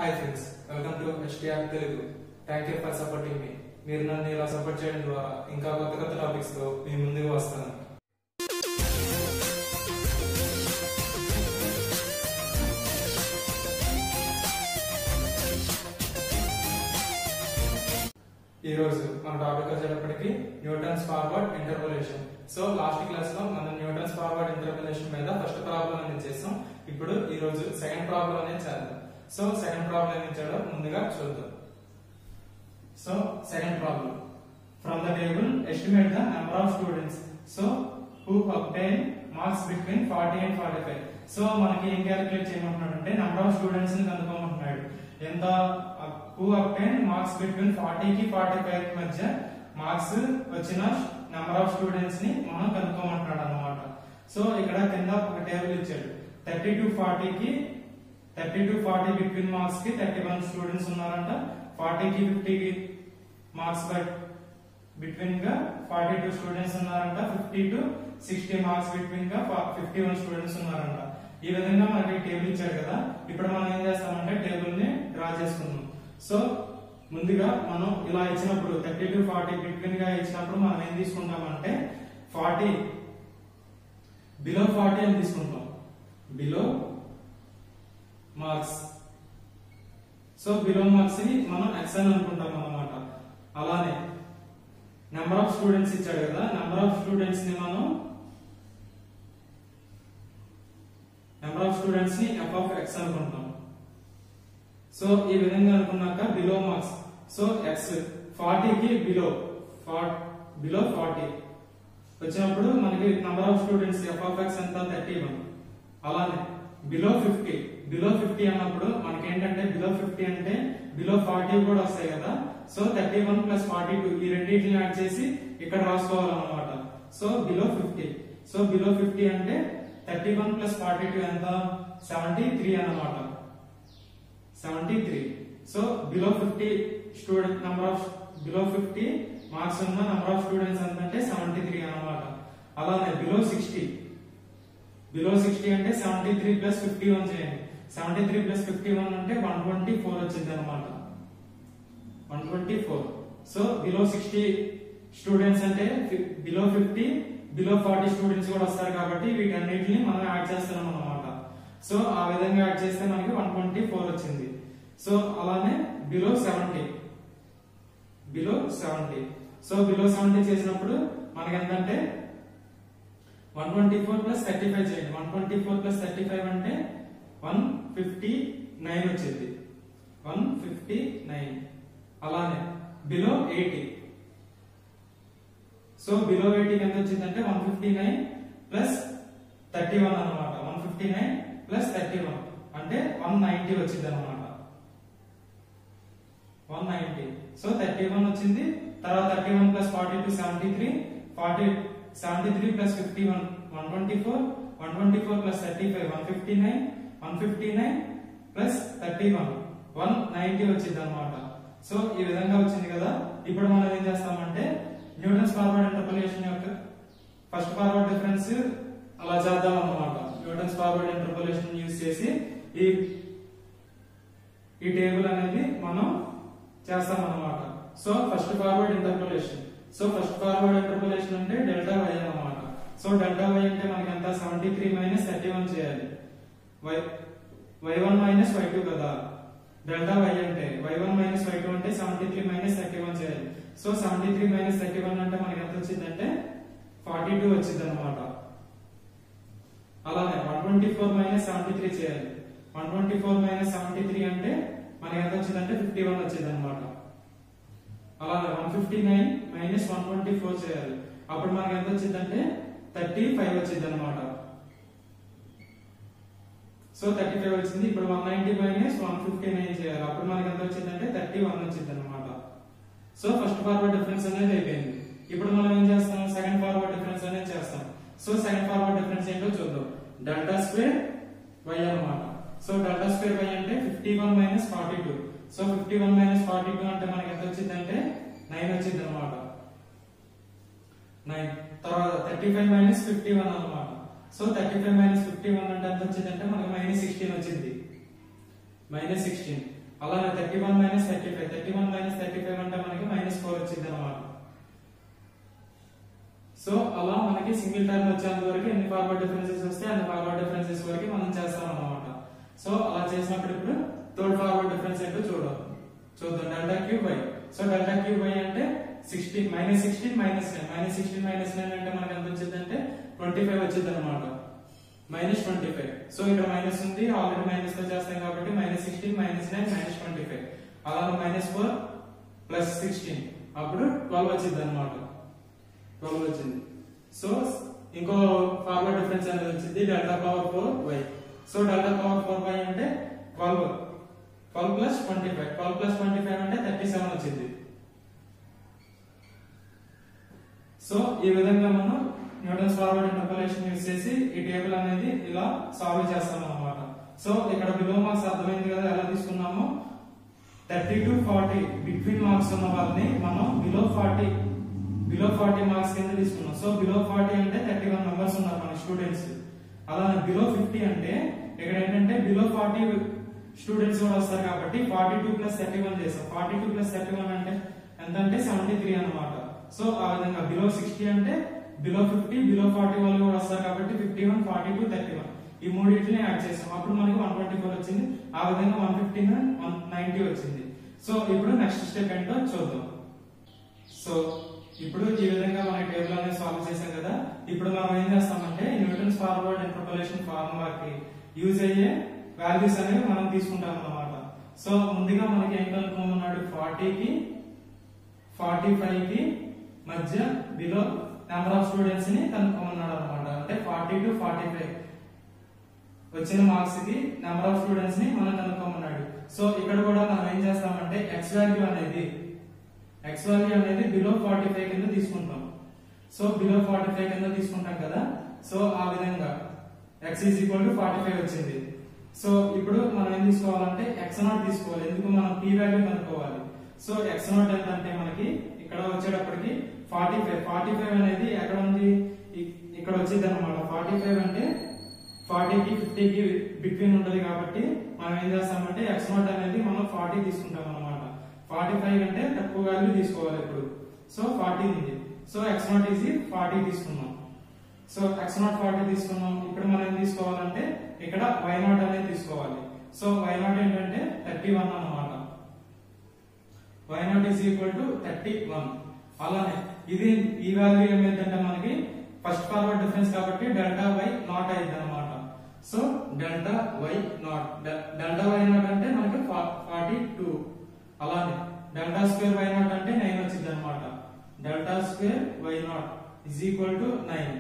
Hi friends, welcome to HTR తెలుగు. Thank you for supporting me. మీరు నన్ను ఇలా సపోర్ట్ చేయడం ద్వారా ఇంకా కొత్త కొత్త టాపిక్స్ తో మీ ముందుకు వస్తాను. ఈ రోజు మన టాపిక్ వచ్చేటప్పటికి Newton's forward interpolation. So last class లో మనం న్యూటన్స్ ఫార్వర్డ్ ఇంటర్పోలేషన్ మీద ఫస్ట్ ప్రాబ్లం అనేది చేసాం. ఇప్పుడు ఈ రోజు సెకండ్ ప్రాబ్లం అనేది చేద్దాం. సో సెకండ్ ప్రాబ్లం ఏం ఇచ్చాడో ముందుగా చూద్దాం. So second problem, from the table estimate the number of students so who obtain marks between 40 and 45. So మనకి ఏం క్యాలిక్యులేట్ చేయమంటున్నాడు అంటే నెంబర్ ఆఫ్ స్టూడెంట్స్ ని కనుక్కోమంటున్నాడు. ఎంత హూ అబ్టైన్ మార్క్స్ బిట్వీన్ 40 కి 45 కి మధ్య మార్క్స్ వచ్చిన నెంబర్ ఆఫ్ స్టూడెంట్స్ ని మనం కనుక్కోమంటున్నాడు అన్నమాట. సో ఇక్కడ కింద ఒక టేబుల్ ఇచ్చాడు. 30 to 40 బిట్వీన్ మార్క్స్ కి 31 స్టూడెంట్స్ ఉన్నారంట. 40 కి 50 కి మార్క్స్ బిట్వీన్ గా 42 స్టూడెంట్స్ ఉన్నారంట. 50 to 60 మార్క్స్ బిట్వీన్ గా 51 స్టూడెంట్స్ ఉన్నారంట. ఈ విధంగా మనకి టేబుల్ ఇచ్చాడు కదా. ఇప్పుడు మనం ఏం చేస్తామంటే టేబుల్ ని డ్రా చేసుకుందాం. సో ముందుగా మనం ఇలా ఇచ్చినప్పుడు 30 to 40 బిట్వీన్ గా ఇచ్చినప్పుడు మనం ఏం తీసుకుంటామంటే 40 బిలో 40 అని తీసుకుంటాం. Below marks. So below marks ని మనం x అని అనుకుంటాం అన్నమాట. అలానే నెంబర్ ఆఫ్ స్టూడెంట్స్ ఇచ్చాడు కదా, నెంబర్ ఆఫ్ స్టూడెంట్స్ ని మనం నెంబర్ ఆఫ్ స్టూడెంట్స్ ని f of x అనుకుంటాం. సో ఈ విధంగా అనుకున్నాక బిలో మార్క్స్. సో x 40 కి బిలో 40 వచ్చినప్పుడు మనకి number of students f of x ఎంత 31. అలానే బిలో 50 అన్నప్పుడు మనకి ఏంటంటే బిలో 50 అంటే బిలో 40 కూడా వస్తాయి కదా. సో 31 plus 42 ఈ రెండింటిని యాడ్ చేసి ఇక్కడ రాసుకోవాలన్నమాట. So below 50. సో బిలో 50 అంటే 31 plus 42 ఎంత 73 అన్నమాట. 73. So below 50 student number of below 50 marks ఉన్న నెంబర్ ఆఫ్ స్టూడెంట్స్ ఎంత అంటే 73 అన్నమాట. అలానే బిలో 60 అంటే 73 plus 51 చేయండి. 73 plus 51 అంటే 124 వచ్చింది అన్నమాట. 124. సో బిలో 60 స్టూడెంట్స్ అంటే బిలో 50 బిలో 40 స్టూడెంట్స్ కూడా వస్తారు కాబట్టి వీటన్నిటిని మనం యాడ్ చేస్తున్నాం అన్నమాట. సో ఆ విధంగా యాడ్ చేస్తే మనకి 124 వచ్చింది. సో అలానే బిలో 70. సో బిలో 70 చేసినప్పుడు మనకి ఎంతంటే 124 plus 35 చేయండి. 124 plus 35 అంటే 159 వచ్చింది. 159. అలానే బిలో 80. సో బిలో 80 ఎంత వచ్చిందంటే 159 plus 31 అన్నమాట. 159 plus 31 అంటే 190 వచ్చింది అన్నమాట. 190. సో 31 వచ్చింది. తర్వాత 31 plus 42 73. 73 plus 51 124. 124 plus 35 159. 159 plus 31 190 వచ్చింది అన్నమాట. సో ఈ విధంగా వచ్చింది కదా. ఇప్పుడు మనం ఏం చేస్తామంటే న్యూటన్స్ ఫార్వర్డ్ ఇంటర్పోలేషన్ యొక్క ఫస్ట్ ఫార్వర్డ్ డిఫరెన్స్ అలా చేద్దాం అన్నమాట. న్యూటన్స్ ఫార్వర్డ్ ఇంటర్పోలేషన్ యూజ్ చేసి ఈ టేబుల్ అనేది మనం చేస్తాం అన్నమాట. So first forward interpolation. So first forward interpolation అంటే డెల్టా y అన్నమాట. సో డెల్టా y అంటే మనకి ఎంత 73 minus 31 చేయాలి. y1 minus y2 కదా. డెల్టా y అంటే y1 minus y2 అంటే 73 minus 31 చేయాలి. సో 73 minus 31 అంటే మనకి ఎంత వచ్చిందంటే 42 వచ్చింది అన్నమాట. అలానే 124 minus 73 చేయాలి. 124 minus 73 అంటే మనకి ఎంత వచ్చిందంటే 51 వచ్చింది అన్నమాట. అలానే 159 minus 124 చేయాలి. అప్పుడు మనకి ఎంత వచ్చిందంటే 35 వచ్చింది అన్నమాట. సో 35 వచ్చింది. ఇప్పుడు 190 minus 159 చేయాలి. అప్పుడు మనకి ఎంత వచ్చిందంటే 31 వచ్చింది అన్నమాట. సో ఫస్ట్ ఫార్వర్డ్ డిఫరెన్స్ అనేది అయిపోయింది. ఇప్పుడు మనం ఏం చేస్తాం, సెకండ్ ఫార్వర్డ్ డిఫరెన్స్ అనేది చేస్తాం. సో సెకండ్ ఫార్వర్డ్ డిఫరెన్స్ ఏంటో చూద్దాం. డెల్టా స్క్వేర్ y అన్నమాట. సో డెల్టా స్క్వేర్ y అంటే 51 minus 42. సో 51 minus 42 అంటే మనకి ఎంత వచ్చిందంటే 9 వచ్చింది అన్నమాట. 9. తర్వాత 35 minus 51 అన్నమాట. సో 35 minus 51 అంటే ఎంత వచ్చిందంటే మనకి -16 వచ్చింది. -16. అలానే 31 మైనస్ 35 31 మైనస్ 35 అంటే మనకి -4 వచ్చింది అన్నమాట. సో అలా మనకి సింగిల్ టర్మ్ వచ్చేంత వరకు ఎన్ని ఫార్వర్డ్ డిఫరెన్సెస్ వస్తే అన్ని ఫార్వర్డ్ డిఫరెన్సెస్ వరకు మనం చేస్తాం అన్నమాట. సో అలా చేసినప్పుడు ఇప్పుడు థర్డ్ ఫార్వర్డ్ డిఫరెన్స్ ఏంటో చూద్దాం. Delta cube y. So delta cube y అంటే 16 -16 -9 అంటే మనకి ఎంత వచ్చిందంటే 25 వచ్చింది అన్నమాట. -25. సో ఇక్కడ మైనస్ ఉంది, ఆల్రెడీ మైనస్ తో చేస్తాం కాబట్టి -16 -9 -25. అలాగే -4 ప్లస్ 16 అప్పుడు 12 వచ్చింది అన్నమాట. 12 వచ్చింది. సో ఇంకో ఫార్వర్డ్ డిఫరెన్స్ అనేది వచ్చింది delta power 4y. So delta power 4y అంటే 12 ప్లస్ 25 12 ప్లస్ 25 అంటే 37 వచ్చింది. సో ఈ విధంగా మనం న్యూటన్స్ ఫార్వర్డ్ ఇంటర్పోలేషన్ యూజ్ చేసి ఈ టేబుల్ అనేది ఇలా సాల్వ్ చేస్తాం అన్నమాట. సో ఇక్కడ బిలో మార్క్స్ అర్థమైంది కదా ఎలా తీసుకున్నామో. 30 to 40 బిట్వీన్ మార్క్స్ ఉన్న వాళ్ళని మనం బిలో 40 మార్క్స్ కింద తీసుకున్నాం. సో బిలో 40 అంటే 31 మెంబర్స్ ఉన్నారు మన స్టూడెంట్స్. అలానే బిలో 50 అంటే ఇక్కడ ఏంటంటే బిలో 40 స్టూడెంట్స్ కూడా వస్తారు కాబట్టి 42 ప్లస్ 31 చేస్తాం. 42 ప్లస్ 31 అంటే ఎంత అంటే 73 అన్నమాట. సో ఆ విధంగా బిలో 60 అంటే బిలో 50 బిలో 40 వాళ్ళు కూడా వస్తారు కాబట్టి 51 42 31 ఈ మూడింటిని యాడ్ చేసాం. అప్పుడు మనకి 124 వచ్చింది. ఆ విధంగా 115 190 వచ్చింది. సో ఇప్పుడు నెక్స్ట్ స్టెప్ ఏంటో చూద్దాం. సో ఇప్పుడు ఈ విధంగా మన టేబుల్ అనేది సాల్వ్ చేసాం కదా. ఇప్పుడు మనం ఏం చేస్తామంటే న్యూటన్స్ ఫార్వర్డ్ ఇంటర్పోలేషన్ ఫార్ములాకి యూజ్ అయ్యే వాల్యూస్ అనేవి మనం తీసుకుంటాం అన్నమాట. సో ముందుగా మనకి ఏం కనుక్కోమన్నాడు 40 కి 45 కి మధ్య బిలో నెంబర్ ఆఫ్ స్టూడెంట్స్ ని కనుక్కోమన్నాడు అన్నమాట. అంటే 40 to 45 వచ్చిన మార్క్స్ కి నెంబర్ ఆఫ్ స్టూడెంట్స్ ని మనం కనుక్కోమన్నాడు. సో ఇక్కడ కూడా మనం ఏం చేస్తామంటే x వాల్యూ అనేది బిలో 45 కింద తీసుకుంటాం. సో బిలో 45 కింద తీసుకుంటాం కదా. సో ఆ విధంగా x = 45 వచ్చింది. సో ఇప్పుడు మనం ఏం తీసుకోవాలంటే x0 తీసుకోవాలి. ఎందుకు మనం p వాల్యూ కనుక్కోవాలి. సో x0 ఎంత అంటే మనకి ఇక్కడ వచ్చేటప్పటికి 45 అనేది ఎక్కడ ఉంది ఇక్కడ వచ్చింది అన్నమాట. 45 అంటే 40 కి 50 కి బిట్వీన్ ఉంటది కాబట్టి మనం ఏం చేస్తామంటే x0 అనేది మనం 40 తీసుకుంటాం అన్నమాట. 45 అంటే తక్కువ వాల్యూ తీసుకోవాలి ఇప్పుడు. సో 40 ఉంది. సో x0 40 తీసుకున్నాం. సో x0 40 తీసుకున్నాం. ఇప్పుడు మనం ఏం తీసుకోవాలంటే ఇక్కడ y0 అనేది తీసుకోవాలి. సో y0 ఏంటంటే 31 అన్నమాట. y0 = 31. అలానే ఇది ఈ వాల్యూ ఏమైందంటే మనకి ఫస్ట్ ఫార్వర్డ్ డిఫరెన్స్ కాబట్టి డెల్టా y నాట్ అయింది అన్నమాట. సో డెల్టా y నాట్ అంటే మనకి 42. అలానే డెల్టా స్క్వేర్ y నాట్ అంటే 9 వచ్చింది అన్నమాట. Delta square y not = 9.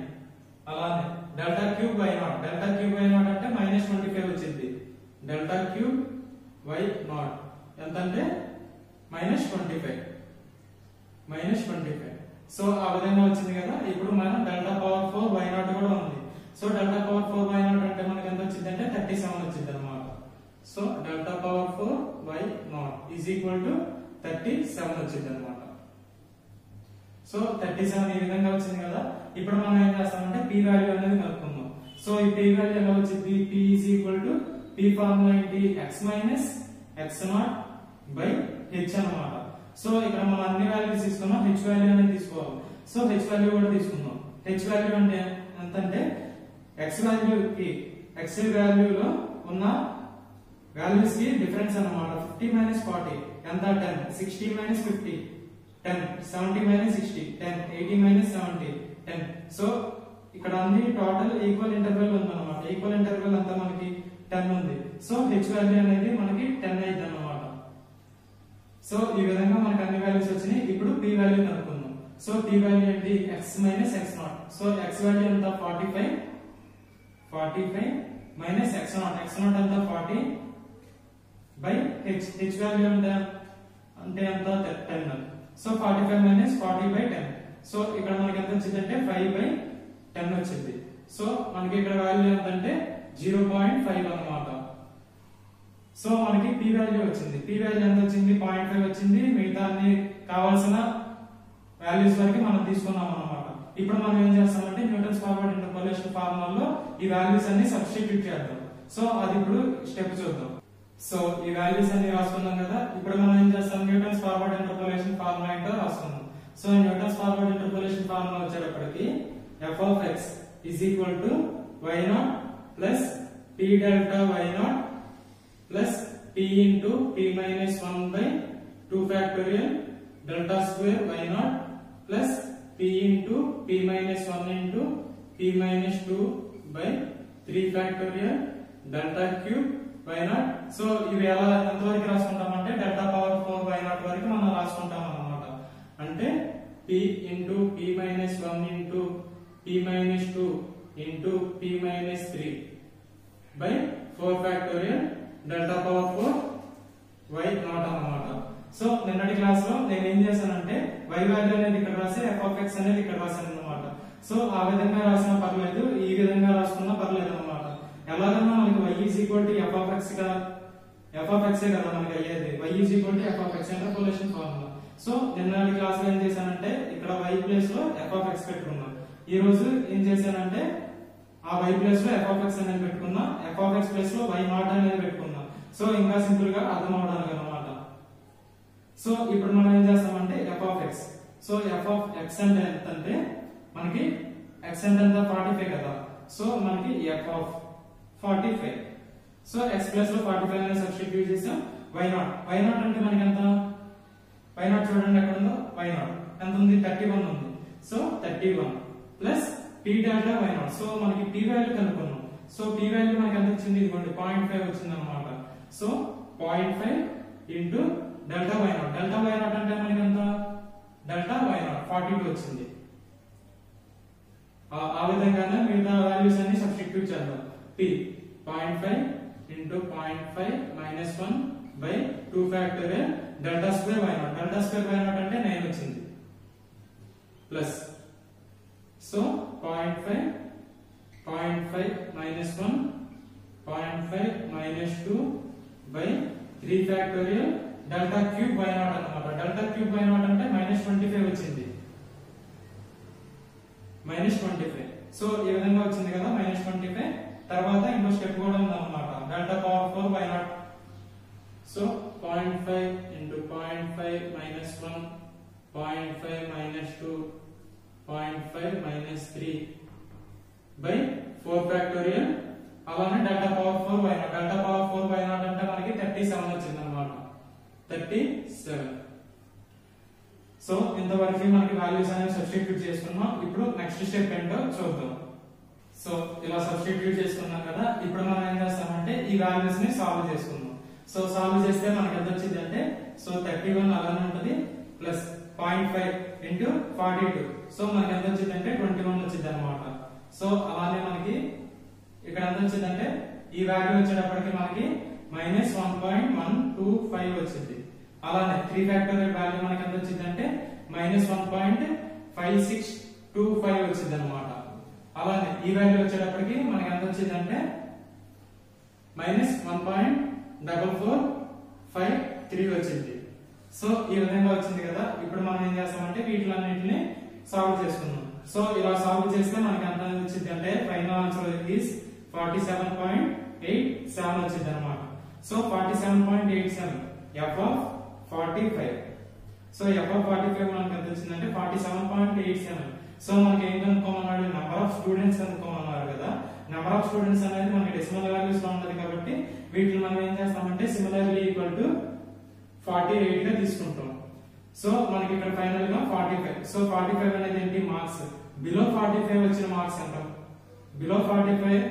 అలానే డెల్టా క్యూబ్ y నాట్ అంటే -25 వచ్చింది. డెల్టా క్యూబ్ y నాట్ ఎంత అంటే -25. సో ఆ విధంగా వచ్చింది కదా. ఇప్పుడు మనం డెల్టా పవర్ 4 y నాట్ కూడా ఉంది. So delta power 4 y not అంటే మనకి ఎంత వచ్చింది అంటే 37 వచ్చింది అన్నమాట. So delta power 4 y not = 37 వచ్చింది అన్నమాట. సో 37 ఈ విధంగా వచ్చింది కదా. ఇప్పుడు మనం ఏం చేస్తామంటే p వాల్యూ అనేది కనుక్కుందాం. సో ఈ p వాల్యూ ఎలా వచ్చింది. p ఫార్ములా ఏంటి x - x0 h అన్నమాట. సో ఇక్కడ మనం అన్ని వాల్యూస్ తీసుకున్నాం. h వాల్యూ అనేది తీసుకోవాలి. సో h వాల్యూ కూడా తీసుకుందాం. h వాల్యూ అంటే ఎంత అంటే x వాల్యూలో ఉన్న వాల్యూస్ కి డిఫరెన్స్ అన్నమాట. 50 - 40 ఎంత 10 60 - 50 10 70 - 60 10 80 - 70 10. సో ఇక్కడ అన్ని టోటల్ ఈక్వల్ ఇంటర్వెల్ ఉందన్నమాట. ఈక్వల్ ఇంటర్వెల్ అంతా మనకి 10 ఉంది. సో h వాల్యూ అనేది మనకి 10 అయింది అన్నమాట. సో ఈ విధంగా మనకి అన్ని వాల్యూస్ వచ్చినాయి. ఇప్పుడు p వాల్యూ కనుక్కుందాం. సో p వాల్యూ ఏంటి x - x0. So x value ఎంత 45 - x0 ఎంత 40 h వాల్యూ అంటే ఎంత 10. సో 45 - 40/10. సో ఇక్కడ మనకి ఎంత వచ్చిందంటే 5/10 వచ్చింది. సో మనకి ఇక్కడ వాల్యూ ఎంత అంటే 0.5 అన్నమాట. సో మనకి p వాల్యూ వచ్చింది. p వాల్యూ ఎంత వచ్చింది 0.5 వచ్చింది. మిగతా అన్ని కావాల్సిన వాల్యూస్ వరకు మనం తీసుకున్నాం అన్నమాట. ఇప్పుడు మనం ఏం చేస్తామంటే న్యూటన్స్ ఫార్వర్డ్ ఇంటర్పోలేషన్ ఫార్ములాలో ఈ వాల్యూస్ అన్ని సబ్స్టిట్యూట్ చేద్దాం. సో అది ఇప్పుడు స్టెప్ చూద్దాం. సో ఈ వాల్యూస్ అన్ని రాసుకున్నాం కదా. ఇప్పుడు మనం ఏం చేస్తాం, న్యూటన్స్ ఫార్వర్డ్ ఇంటర్పోలేషన్ ఫార్ములా ఏంటో రాసుకున్నాం. So Newton's forward interpolation formula వచ్చేటప్పటికి f of x is equal to y0 plus p delta y0 plus p into p minus 1 by 2 factorial delta square y0 plus p into p minus 1 into p minus 2 by 3 factorial delta cube y0. So ఇవి ఎలా ఎంతవరకు రాసుకుంటామంటే delta power 4 y0 వరకు మనం రాసుకుంటాం అన్నమాట. అంటే p into p minus 1 into p minus 2 into p minus 3 by 4 factorial delta power 4 y0 అన్నమాట. So నిన్నటి క్లాస్ లో నేను ఏం చేశానంటే y వాల్యూ అనేది ఇక్కడ రాసి f of x అనేది ఇక్కడ రాశాను అన్నమాట. సో ఆ విధంగా రాసినా పర్లేదు, ఈ విధంగా రాసుకున్నా పర్లేదు అన్నమాట. ఎలాగన్నా మనకి y is equal to f of x గా f of x కదా మనకి అయ్యేది. y is equal to f of x interpolation formula. So నిన్నటి క్లాస్ లో ఏం చేశానంటే ఇక్కడ y ప్లేస్ లో f of x పెట్టుకున్నాను. ఈ రోజు ఏం చేశానంటే ఆ y ప్లేస్ లో f of x అనేది పెట్టుకున్నా, f of x ప్లేస్ లో y0 అనేది పెట్టుకున్నా. సో ఇంకా సింపుల్ గా అర్థం అవడానికి అన్నమాట. సో ఇప్పుడు మనం ఏం చేస్తామంటే f of x. So f of x అంటే ఎంత అంటే మనకి x అంటే ఎంత 45 కదా. సో మనకి f of 45. So x plus లో 45 అనేది సబ్స్టిట్యూట్ చేసాం. y0 అంటే మనకి ఎంత, y0 చూడండి ఎక్కడ ఉందో, y0 ఎంత ఉంది 31 ఉంది. So 31 plus p delta y0. So మనకి p వాల్యూ కనుక్కున్నాం. సో p వాల్యూ మనకి ఎంత వచ్చింది, ఇదిగోండి 0.5 వచ్చింది అన్నమాట. So 0.5 into delta y0. Delta y0 అంటే మనకి ఎంత, డెల్టా y0 42 వచ్చింది. ఆ విధంగానే మిగతా వాల్యూస్ అన్ని సబ్స్టిట్యూట్ చేద్దాం. p 0.5 into 0.5 minus 1 by 2 factorial delta square y0. Delta square y0 అంటే 9 వచ్చింది. Plus so 0.5 minus 1 0.5 minus 2 by 3 factorial delta cube y0 అన్నమాట. డెల్టా క్యూబ్ y0 అంటే మైనస్ 25 వచ్చింది. మైనస్ 25. సో ఈ విధంగా వచ్చింది కదా మైనస్ 25. తర్వాత ఇంకో స్టెప్ కూడా ఉందన్నమాట, delta power 4 y0. So 0.5 into 0.5 minus 1 0.5 minus 2 0.5 minus 3 by 4 factorial. అలానే delta power 4 y0. Delta power 4 y0 అంటే మనకి 37 వచ్చింది అన్నమాట. 37. సో ఇంతవరకు మనకి వాల్యూస్ అనేవి సబ్స్టిట్యూట్ చేసుకున్నాం. ఇప్పుడు నెక్స్ట్ స్టెప్ ఏంటో చూద్దాం. సో ఇలా సబ్స్టిట్యూట్ చేసుకున్నాం కదా. ఇప్పుడు మనం ఏం చేస్తామంటే ఈ వాల్యూస్ ని సాల్వ్ చేసుకుందాం. సో సాల్వ్ చేస్తే మనకి ఎంత వచ్చింది అంటే, సో 31 అలానే ఉంటది ప్లస్ 0.5 ఇంటూ 42. సో మనకి ఎంత వచ్చింది అంటే 21 వచ్చింది అన్నమాట. సో అలానే మనకి ఇక్కడ ఎంత వచ్చింది అంటే ఈ వాల్యూ వచ్చేటప్పటికి మనకి మైనస్ 1.125 వచ్చింది. అలానే 3 ఫ్యాక్టోరియల్ వాల్యూ మనకి ఎంత వచ్చింది అంటే మైనస్ 1.5625 వచ్చింది అన్నమాట. అలానే ఈ వాల్యూ వచ్చేటప్పటికి మనకి ఎంత వచ్చింది అంటే మైనస్ 1.4453 వచ్చింది. సో ఈ విధంగా వచ్చింది కదా. ఇప్పుడు మనం ఏం చేస్తామంటే వీటిలన్నింటినీ సాల్వ్ చేసుకుందాం. సో ఇలా సాల్వ్ చేస్తే మనకి ఎంత వచ్చింది అంటే ఫైనల్ ఆన్సర్ ఈస్ 47.87 వచ్చింది అన్నమాట. So 47.87 f of 45. So f of 45 మనకి ఎంత వచ్చిందంటే 47.87. సో మనకి ఏం కనుక్కోమన్నాడు, నెంబర్ ఆఫ్ స్టూడెంట్స్ కనుక్కోమన్నారు కదా. నెంబర్ ఆఫ్ స్టూడెంట్స్ అనేది మనకి డెసిమల్ వాల్యూస్ లో ఉంటది కాబట్టి వీటిని మనం ఏం చేస్తామంటే సిమిలర్లీ ఈక్వల్ టు 48 గా తీసుకుంటాం. సో మనకి ఇక్కడ ఫైనల్ గా 45. సో 45 అనేది ఏంటి, మార్క్స్. బిలో 45 వచ్చిన మార్క్స్ ఎంత, బిలో 45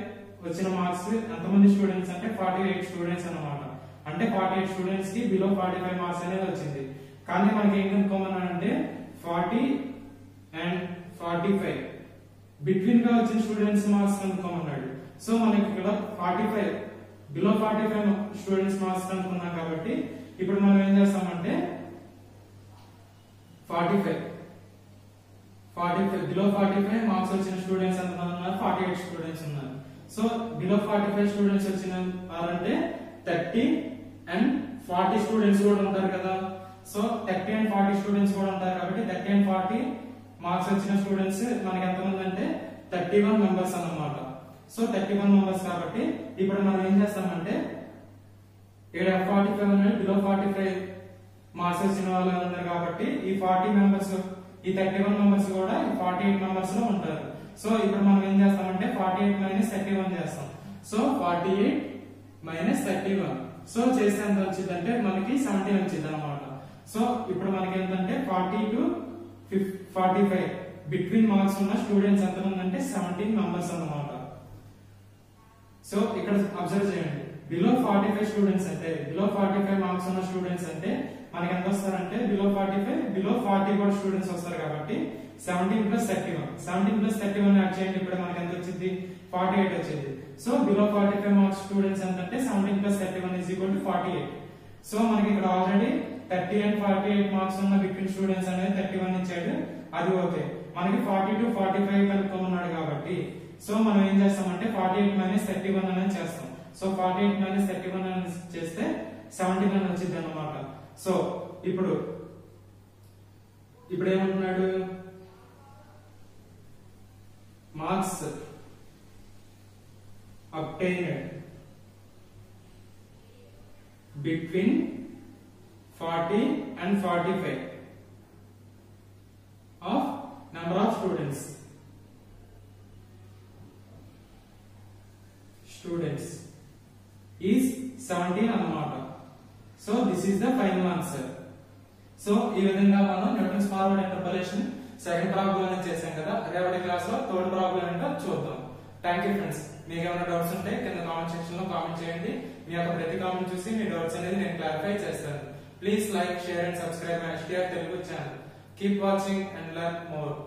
వచ్చిన మార్క్స్ ఎంతమంది స్టూడెంట్స్ అంటే 48 స్టూడెంట్స్ అన్నమాట. అంటే 48 స్టూడెంట్స్ కి బిలో 45 మార్క్స్ అనేది వచ్చింది. కానీ మనకి ఏం కనుక్కోమన్నాడంటే 40 and 45 బిట్వీన్ గా వచ్చిన స్టూడెంట్స్ మార్క్స్ కనుక్కోమన్నాడు. సో మనకి ఇక్కడ 45 బిలో 45 స్టూడెంట్స్ మార్క్స్ కనుక్కున్నాం కాబట్టి ఇప్పుడు మనం ఏం చేస్తామంటే 45 బిలో 45 మార్క్స్ వచ్చిన స్టూడెంట్స్ ఎంత ఉన్నారు, 48 స్టూడెంట్స్ ఉన్నారు. సో బిలో 45 స్టూడెంట్స్ వచ్చిన వారంటే 30 and 40 స్టూడెంట్స్ కూడా ఉంటారు కదా. సో 30 and 40 స్టూడెంట్స్ కూడా ఉంటారు కాబట్టి 30 and 40 మార్క్స్ వచ్చిన స్టూడెంట్స్ మనకి ఎంతమంది అంటే 31 మెంబర్స్ అన్నమాట. సో 31 మెంబర్స్ కాబట్టి ఇప్పుడు మనం ఏం చేస్తామంటే ఇక్కడ F45 అనేది బిలో 45 మార్క్స్ వచ్చిన వాళ్ళు ఉన్నారు కాబట్టి ఈ 40 మెంబర్స్ ఈ 31 మెంబర్స్ కూడా ఈ 48 మెంబర్స్ లో ఉంటారు. సో ఇప్పుడు మనం ఏం చేస్తామంటే 48 మైనస్ 31 చేస్తాం. సో 48 మైనస్ 31 సో చేస్తే ఎంత వచ్చింది అంటే మనకి 17 వచ్చింది అనమాట. సో ఇప్పుడు మనకి ఏంటంటే 40 to 45 బిట్వీన్ మార్క్స్ ఉన్న స్టూడెంట్స్ ఎంత ఉందంటే 17 మెంబర్స్ అన్నమాట. సో ఇక్కడ అబ్జర్వ్ చేయండి, బిలో 45 స్టూడెంట్స్ అంటే బిలో 45 మార్క్స్ ఉన్న స్టూడెంట్స్ అంటే మనకి ఎంత వస్తారంటే బిలో 45 బిలో 40 కూడా స్టూడెంట్స్ వస్తారు కాబట్టి 17 ప్లస్ 31 యాడ్ చేయండి. ఇప్పుడు మనకి ఎంత వచ్చింది 48 వచ్చింది. సో బిలో 45 మార్క్స్ స్టూడెంట్స్ ఎంతంటే 17 plus 31 is equal to 48. So మనకి ఇక్కడ ఆల్రెడీ 30 and 48 మార్క్స్ ఉన్న బిట్వీన్ స్టూడెంట్స్ అనేది 31 ఇచ్చాడు, అది ఓకే. మనకి 40 to 45 కనుక్కోమన్నాడు కాబట్టి సో మనం ఏం చేస్తామంటే 48 మైనస్ 31 అనేది చేస్తాం. సో 48 మైనస్ 31 అనేది చేస్తే 17 అని వచ్చింది అన్నమాట. సో ఇప్పుడు ఏమంటున్నాడు, marks obtained between 40 and 45 of number of students is 17 అన్నమాట. So this is the final answer. So ఈ విధంగా మనం Newton's forward interpolation second problem అనేది చేసాం కదా. రేపటి క్లాస్ లో థర్డ్ ప్రాబ్లం ఏంటో చూద్దాం. Thank you friends. మీకు ఏమైనా డౌట్స్ ఉంటే కింద కామెంట్ సెక్షన్ లో కామెంట్ చేయండి. మీ యొక్క ప్రతి కామెంట్ చూసి మీ డౌట్స్ అనేది నేను క్లారిఫై చేస్తాను. Please like, share and subscribe my STR Telugu channel. Keep watching and learn more.